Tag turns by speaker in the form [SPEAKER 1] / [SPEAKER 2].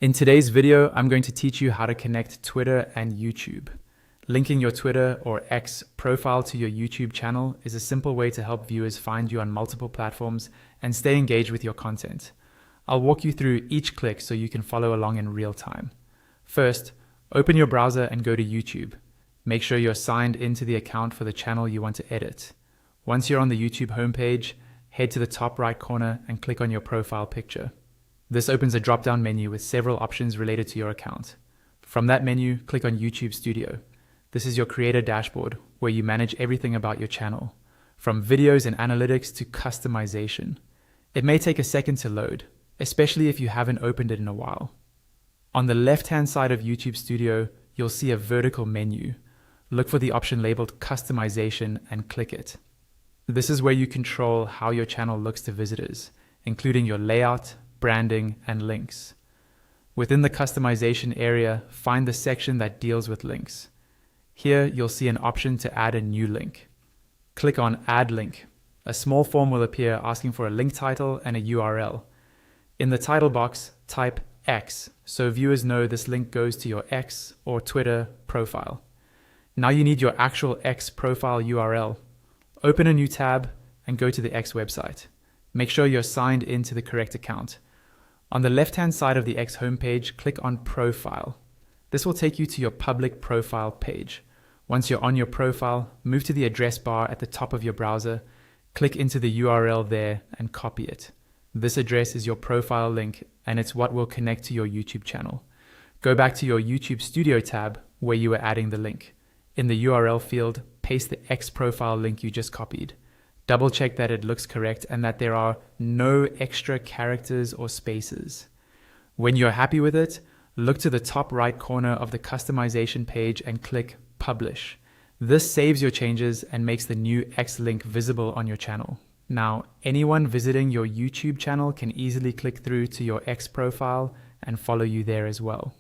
[SPEAKER 1] In today's video, I'm going to teach you how to connect Twitter and YouTube. Linking your Twitter or X profile to your YouTube channel is a simple way to help viewers find you on multiple platforms and stay engaged with your content. I'll walk you through each click so you can follow along in real time. First, open your browser and go to YouTube. Make sure you're signed into the account for the channel you want to edit. Once you're on the YouTube homepage, head to the top right corner and click on your profile picture. This opens a drop-down menu with several options related to your account. From that menu, click on YouTube Studio. This is your creator dashboard where you manage everything about your channel, from videos and analytics to customization. It may take a second to load, especially if you haven't opened it in a while. On the left-hand side of YouTube Studio, you'll see a vertical menu. Look for the option labeled Customization and click it. This is where you control how your channel looks to visitors, including your layout, branding, and links. Within the customization area, find the section that deals with links. Here, you'll see an option to add a new link. Click on Add Link. A small form will appear asking for a link title and a URL. In the title box, type X, so viewers know this link goes to your X or Twitter profile. Now you need your actual X profile URL. Open a new tab and go to the X website. Make sure you're signed into the correct account. On the left-hand side of the X homepage, click on Profile. This will take you to your public profile page. Once you're on your profile, move to the address bar at the top of your browser, click into the URL there and copy it. This address is your profile link and it's what will connect to your YouTube channel. Go back to your YouTube Studio tab where you were adding the link. In the URL field, paste the X profile link you just copied. Double check that it looks correct and that there are no extra characters or spaces. When you're happy with it, look to the top right corner of the customization page and click Publish. This saves your changes and makes the new X link visible on your channel. Now, anyone visiting your YouTube channel can easily click through to your X profile and follow you there as well.